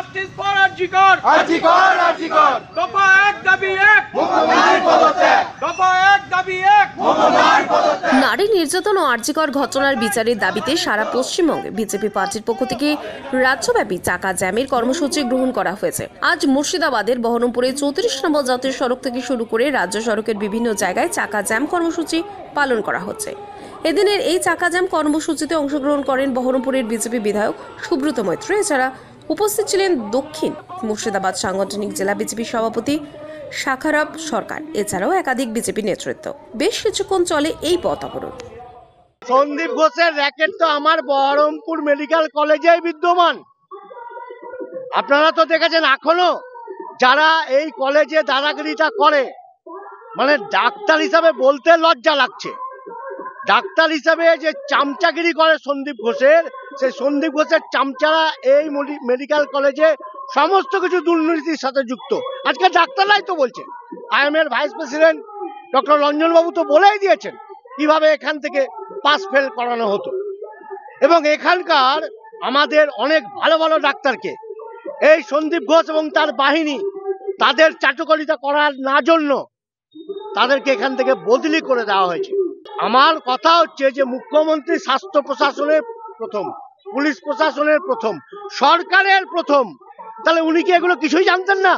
Justice for RG Kar, RG Kar, RG Kar. দফা 1 দাবি 1, মুখ্যমন্ত্রীর পদত্যাগ। দফা 1 দাবি 1, মুখ্যমন্ত্রীর পদত্যাগ। নারী নির্যাতন ও আরজিকর ঘটনার বিচারের দাবিতে সারা পশ্চিমবঙ্গে বিজেপি পার্টির পক্ষ থেকে রাজ্যব্যাপী চাকা জ্যামের কর্মসূচি গ্রহণ করা হয়েছে। আজ মুর্শিদাবাদের বহরমপুরে 34 নম্বর জাতীয় সড়ক থেকে শুরু করে রাজ্য সড়কের বিভিন্ন জায়গায় চাকা জ্যাম কর্মসূচি পালন করা হচ্ছে। এদিনের এই চাকা জ্যাম কর্মসূচিতে অংশগ্রহণ করেন বহরমপুরের বিজেপি বিধায়ক সুব্রত মৈত্র। এছাড়া উপস্থিত ছিলেন দক্ষিণ মুর্শিদাবাদ সাংগঠনিক জেলা বিজেপি সভাপতি শাখারাব সরকার, এছাড়াও একাধিক বিজেপি নেতৃত্ব। বেশ কিছুক্ষণ চলে এই পথ অবরোধ। সন্দীপ ঘোষের র্যাকেট তো আমার বহরমপুর মেডিকেল কলেজেই বিদ্যমান। আপনারা তো দেখেছেন, এখনো যারা এই কলেজে দাদাগিরিটা করে, মানে ডাক্তার হিসাবে বলতে লজ্জা লাগছে, ডাক্তার হিসাবে যে চামচাগিরি করে সন্দীপ ঘোষের, সেই সন্দীপ ঘোষের চামচারা এই মেডিকেল কলেজে সমস্ত কিছু দুর্নীতির সাথে যুক্ত। আজকে ডাক্তাররাই তো বলছেন, আইএমএর ভাইস প্রেসিডেন্ট ডক্টর রঞ্জনবাবু তো বলেই দিয়েছেন কিভাবে এখান থেকে পাস ফেল করানো হতো। এবং এখানকার আমাদের অনেক ভালো ভালো ডাক্তারকে এই সন্দীপ ঘোষ এবং তার বাহিনী তাদের চাটুকারিতা করার না জন্য তাদেরকে এখান থেকে বদলি করে দেওয়া হয়েছে। আমার কথা হচ্ছে যে মুখ্যমন্ত্রী স্বাস্থ্য প্রশাসনের প্রথম, পুলিশ প্রশাসনের প্রথম, সরকারের প্রথম, তাহলে উনি কি এগুলো কিছুই জানতেন না?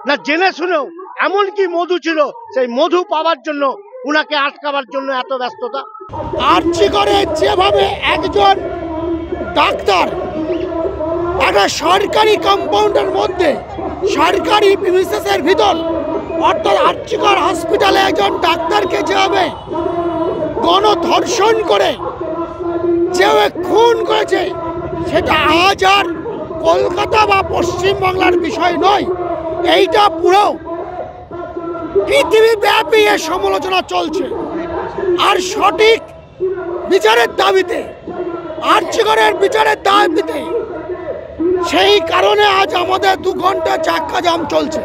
না জেনে শুনেও এমনকি মধু ছিল, সেই মধু পাওয়ার জন্য উনাকে আটকাবার জন্য এত ব্যস্ততা। আরজিকরে যেভাবে একজন ডাক্তার একটা সরকারি কম্পাউন্ডের মধ্যে, সরকারি প্রিমিসেসের ভিতর, অর্থাৎ আরজিকর হসপিটালে একজন ডাক্তারকে যেভাবে গণধর্ষণ করে যেভাবে খুন করেছে, সেটা আজ আর কলকাতা বা পশ্চিমবাংলার বিষয় নয়। এইটা পুরো পৃথিবীব্যাপী এর সমালোচনা চলছে। আর সঠিক বিচারের দাবিতে, আরজিকরের বিচারের দাবিতে, সেই কারণে আজ আমাদের 2 ঘন্টা চাক্কা জাম চলছে।